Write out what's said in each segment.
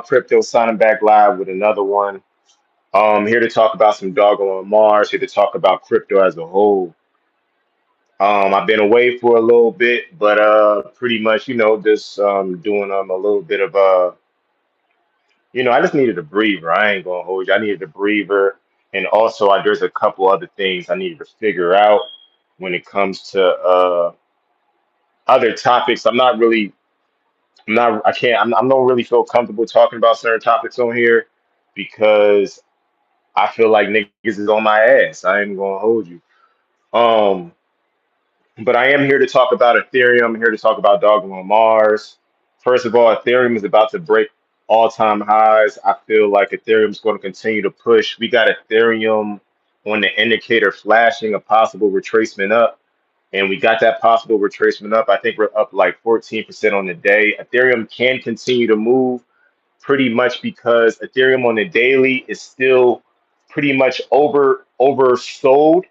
Crypto signing back live with another one. Here to talk about some Dogelon Mars, here to talk about crypto as a whole. I've been away for a little bit, but pretty much, just doing a little bit of I just needed a breather. I ain't gonna hold you. I needed a breather, and also there's a couple other things I needed to figure out when it comes to other topics. I'm not, I can't, I don't really feel comfortable talking about certain topics on here because I feel like niggas is on my ass. I ain't gonna hold you. Um, but I am here to talk about Ethereum. I'm here to talk about Dog on Mars. First of all, Ethereum is about to break all-time highs. I feel like Ethereum is going to continue to push. We got Ethereum on the indicator flashing a possible retracement up, and we got that possible retracement up. I think we're up like 14% on the day. Ethereum can continue to move pretty much because Ethereum on the daily is still pretty much oversold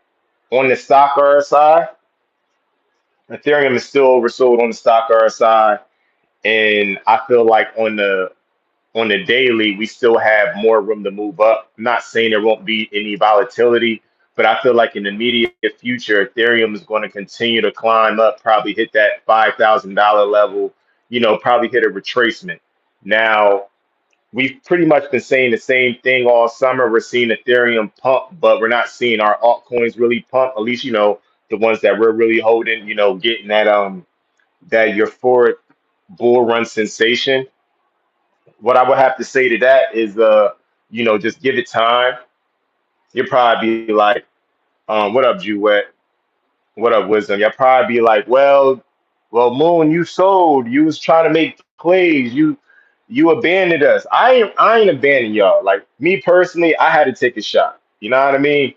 on the stock RSI. Ethereum is still oversold on the stock RSI, and I feel like on the daily we still have more room to move up. I'm not saying there won't be any volatility, but I feel like in the immediate future, Ethereum is going to continue to climb up, probably hit that $5,000 level. Probably hit a retracement. Now, we've pretty much been saying the same thing all summer. We're seeing Ethereum pump, but we're not seeing our altcoins really pump. At least, the ones that we're really holding, getting that euphoric bull run sensation. What I would have to say to that is just give it time. You'll probably be like, what up, Jewett? What up, Wisdom? You'll probably be like, well, Moon, you sold. You was trying to make plays. You abandoned us. I ain't abandoned y'all. Like me personally, I had to take a shot. You know what I mean?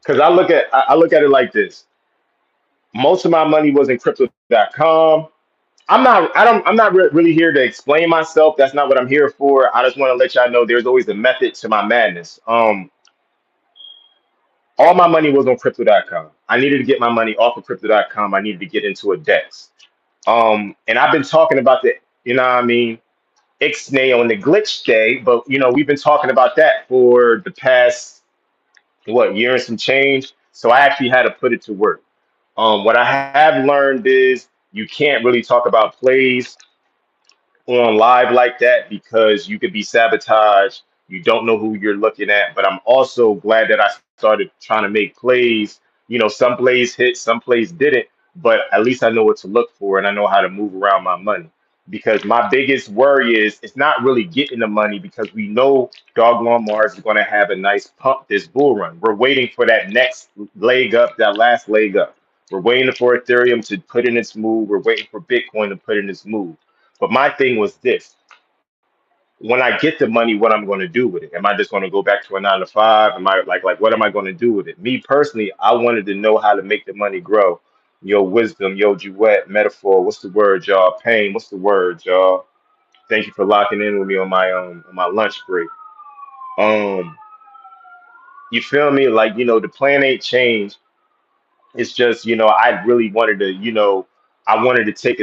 Because I look at it like this. Most of my money was in crypto.com. I'm not really here to explain myself. That's not what I'm here for. I just want to let y'all know there's always a method to my madness. All my money was on crypto.com. I needed to get my money off of crypto.com. I needed to get into a DEX. And I've been talking about the, you know what I mean, Ixnay on the glitch day, but we've been talking about that for the past year and some change. So I actually had to put it to work. What I have learned is you can't really talk about plays on live like that because you could be sabotaged. You don't know who you're looking at. But I'm also glad that I started trying to make plays. Some plays hit, some plays didn't, but at least I know what to look for and I know how to move around my money. Because my biggest worry is it's not really getting the money because we know Doglon Mars is going to have a nice pump this bull run. We're waiting for that next leg up, that last leg up. We're waiting for Ethereum to put in its move. We're waiting for Bitcoin to put in its move. But my thing was this: when I get the money, what I'm going to do with it? Am I just going to go back to a 9 to 5? Am I like what am I going to do with it? Me personally, I wanted to know how to make the money grow. Yo, wisdom, yo, duet, metaphor. What's the word, y'all? Pain. What's the word, y'all? Thank you for locking in with me on my lunch break. Um, you feel me? Like the plan ain't changed. It's just I really wanted to I wanted to take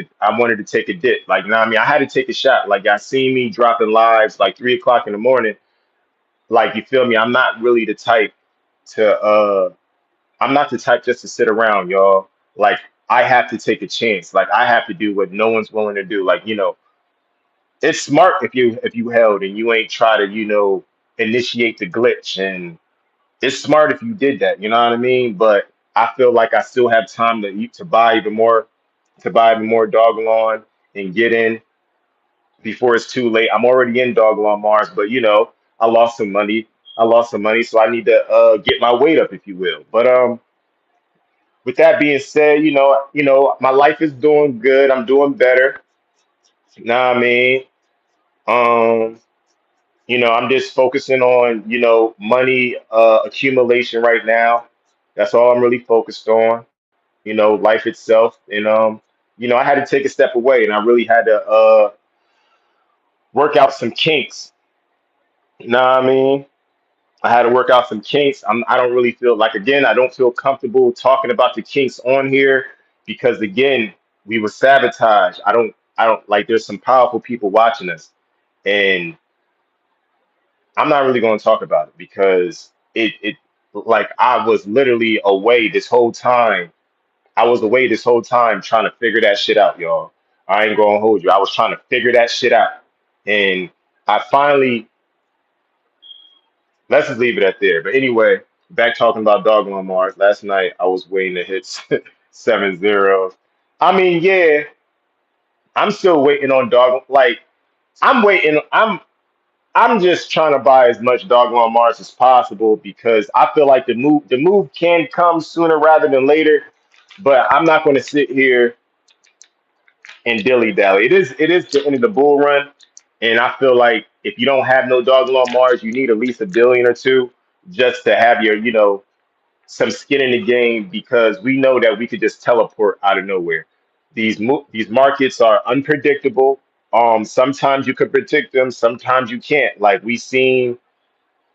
a dip. Like, I mean, I had to take a shot. Like, y'all see me dropping lives like 3 o'clock in the morning. Like, you feel me? I'm not the type just to sit around, y'all. Like, I have to take a chance. Like, I have to do what no one's willing to do. Like, it's smart if you held and you ain't try to initiate the glitch, and it's smart if you did that. You know what I mean? But I feel like I still have time to buy even more, Dogelon and get in before it's too late. I'm already in Dogelon Mars, but I lost some money. So I need to get my weight up, if you will. But with that being said, my life is doing good. I'm doing better. You know what I mean? Um, I'm just focusing on, money accumulation right now. That's all I'm really focused on, life itself. And I had to take a step away and I really had to work out some kinks. You know what I mean? I had to work out some kinks. I don't really feel like, again, I don't feel comfortable talking about the kinks on here because again, we were sabotaged. I don't like. There's some powerful people watching us, and I'm not really going to talk about it because it like I was literally away this whole time. I was away this whole time trying to figure that shit out, y'all. I ain't gonna hold you. I was trying to figure that shit out, and I finally let's just leave it at there. But anyway, back talking about Dogelon Mars. Last night I was waiting to hit 7 zeros. I mean, yeah, I'm still waiting on Dog. Like I'm waiting. I'm just trying to buy as much Dogelon Mars as possible because I feel like the move can come sooner rather than later. But I'm not going to sit here and dilly dally. It is the end of the bull run, and I feel like if you don't have no Dogelon Mars, you need at least a billion or two just to have your some skin in the game because we know that we could just teleport out of nowhere. These markets are unpredictable. Sometimes you could predict them, sometimes you can't. Like we seen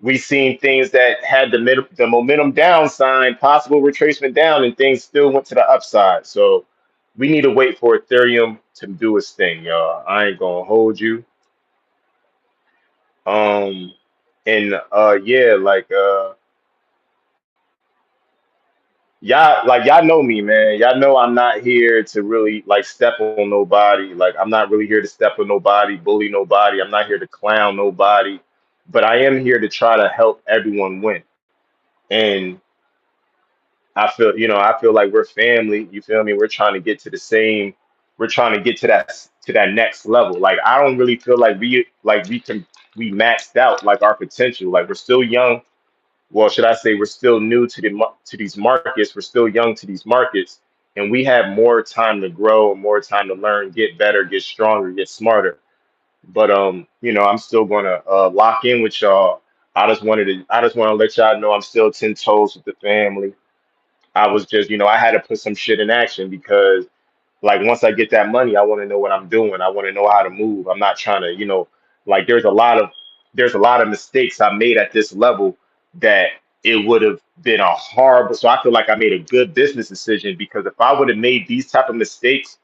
things that had the momentum down sign, possible retracement down, and things still went to the upside. So we need to wait for Ethereum to do its thing, y'all. I ain't gonna hold you. Um, and yeah, y'all know me, man. Y'all know I'm not here to really like step on nobody. Like I'm not really here to step on nobody, bully nobody. I'm not here to clown nobody, but I am here to try to help everyone win. And I feel like we're family. You feel me? We're trying to get to the same. We're trying to get to that next level. Like I don't really feel like we maxed out like our potential. Like we're still young. Well, should I say we're still new to these markets? We're still young to these markets, and we have more time to grow, more time to learn, get better, get stronger, get smarter. But I'm still gonna lock in with y'all. I just want to let y'all know I'm still 10 toes with the family. I was just, I had to put some shit in action because like once I get that money, I want to know what I'm doing. I want to know how to move. I'm not trying to, like there's a lot of mistakes I made at this level that it would have been a horrible. So I feel like I made a good business decision because if I would have made these type of mistakes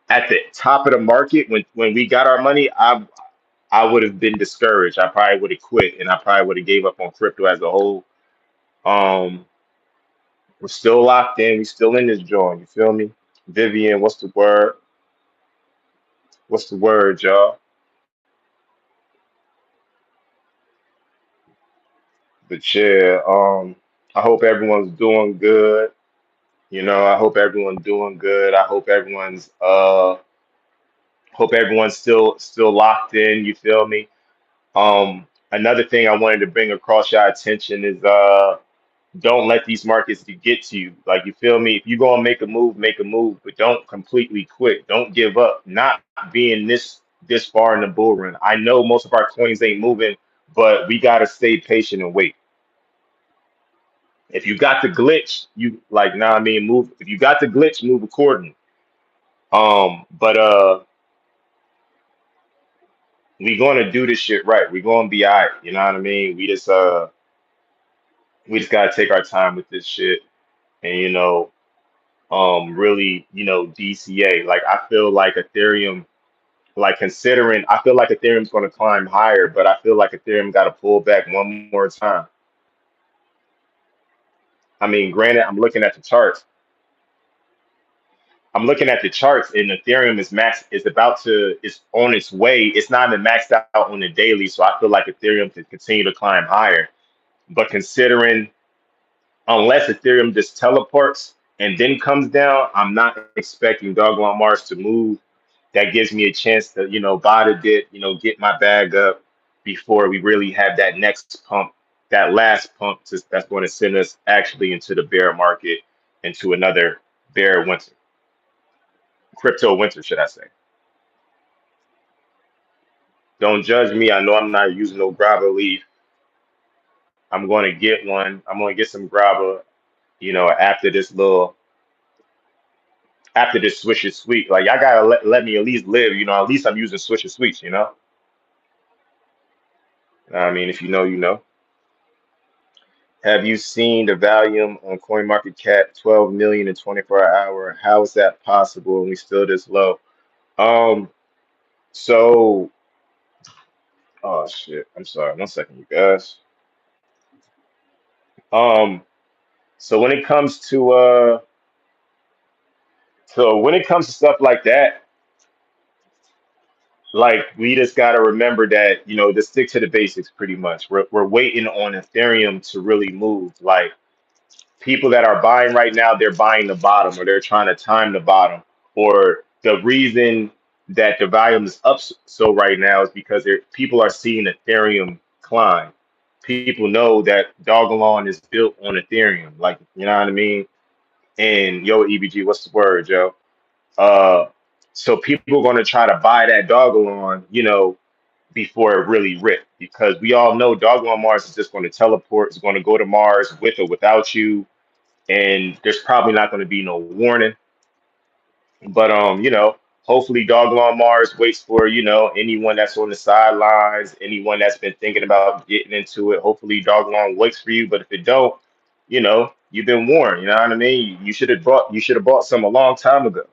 at the top of the market when we got our money, I would have been discouraged. I probably would have quit and I probably would have gave up on crypto as a whole. Um, we're still locked in. We still in this joint. You feel me? Vivian, what's the word? What's the word, y'all? But yeah, I hope everyone's doing good. I hope everyone's doing good. I hope everyone's still locked in. You feel me? Another thing I wanted to bring across your attention is don't let these markets get to you. Like you feel me? If you're gonna make a move, but don't completely quit. Don't give up. Not being this far in the bull run. I know most of our coins ain't moving, but we gotta stay patient and wait. If you got the glitch, you like nah I mean move if you got the glitch, move accordingly. But we gonna do this shit right. We gonna be all right, you know what I mean? We just gotta take our time with this shit and really, DCA. Like I feel like Ethereum, like considering, I feel like Ethereum's going to climb higher, but I feel like Ethereum got to pull back one more time. I mean, granted, I'm looking at the charts, and Ethereum is on its way. It's not even maxed out on the daily, so I feel like Ethereum can continue to climb higher. But considering unless Ethereum just teleports and then comes down, I'm not expecting Dogelon Mars to move. That gives me a chance to, buy the dip, get my bag up before we really have that next pump, that last pump that's going to send us actually into the bear market, into another bear winter, crypto winter, should I say. Don't judge me. I know I'm not using no grabber leaf. I'm going to get one. I'm going to get some grabber, after this Swisher Sweet. Like, y'all gotta let me at least live, at least I'm using Swisher Sweets, you know? I mean, if you know, you know. Have you seen the volume on CoinMarketCap 12 million in 24 hour? How is that possible and we still this low? Um, so oh shit, I'm sorry. One second, you guys. Um, so when it comes to stuff like that, like we just got to remember that, just stick to the basics pretty much. We're waiting on Ethereum to really move. Like people that are buying right now, they're buying the bottom or they're trying to time the bottom. Or the reason that the volume is up so right now is because people are seeing Ethereum climb. People know that Dogelon is built on Ethereum. Like, you know what I mean? And yo, EBG, what's the word, Joe? Uh, so people are going to try to buy that Dogelon, before it really ripped, because we all know Dogelon Mars is just going to teleport. It's going to go to Mars with or without you, and there's probably not going to be no warning. But hopefully Dog on Mars waits for, anyone that's on the sidelines, anyone that's been thinking about getting into it. Hopefully Dog on waits for you. But if it don't, you've been warned. You know what I mean? You should have bought some a long time ago.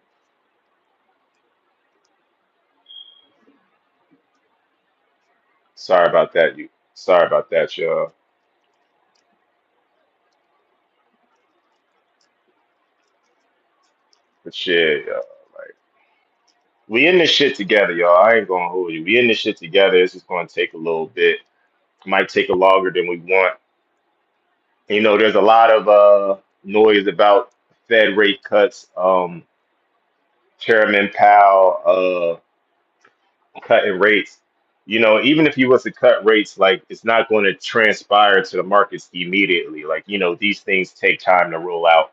Sorry about that, you. Sorry about that, y'all. But yeah, y'all. Like we in this shit together, y'all. I ain't gonna hold you. We in this shit together. It's just gonna take a little bit. Might take a longer than we want. There's a lot of noise about Fed rate cuts. Chairman Powell cutting rates. Even if he was to cut rates, like it's not going to transpire to the markets immediately. Like, these things take time to roll out.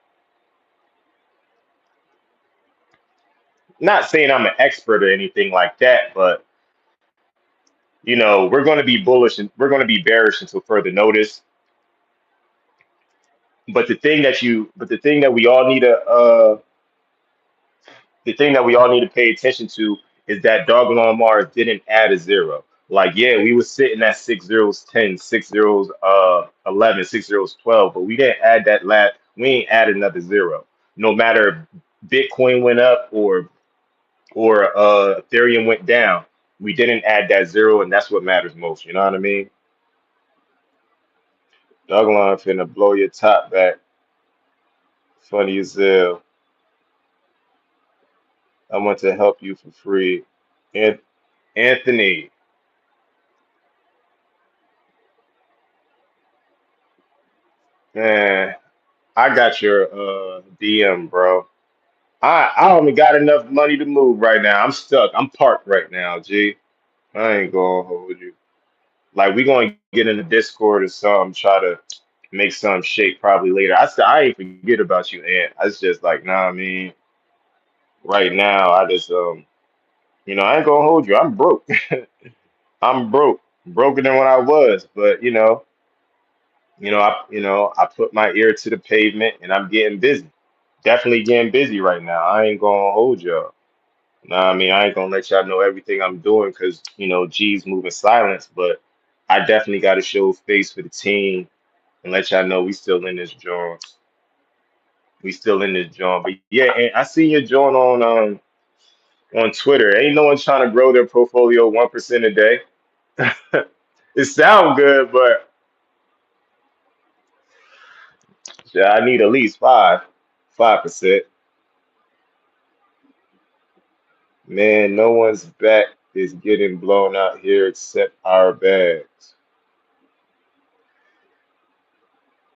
Not saying I'm an expert or anything like that, but we're going to be bullish and we're going to be bearish until further notice. But the thing that we all need to pay attention to is that Doggone on Mars didn't add a zero. Like, yeah, we were sitting at 6 zeros 10, 6 zeros 11, 6 zeros 12, but we didn't add that we ain't added another zero. No matter if Bitcoin went up or Ethereum went down, we didn't add that zero, and that's what matters most. You know what I mean? Doggone finna blow your top back. Funny as hell. I want to help you for free. And Anthony, man, I got your DM, bro. I only got enough money to move right now. I'm stuck. I'm parked right now, G. I ain't gonna hold you. Like we gonna get in the Discord or something, try to make some shake probably later. I ain't forget about you, Ant. I was just like, nah, I mean, right now I just I ain't gonna hold you. I'm broke. I'm broke. Broker than what I was. But I put my ear to the pavement and I'm getting busy. Definitely getting busy right now. I ain't gonna hold y'all. Nah, I mean, I ain't gonna let y'all know everything I'm doing because G's moving silence, but I definitely got to show face for the team and let y'all know we still in this joint. We still in this joint. But yeah, and I see your joint on Twitter. Ain't no one trying to grow their portfolio 1% a day. It sound good, but yeah, I need at least 5%. Man, no one's back is getting blown out here except our bags.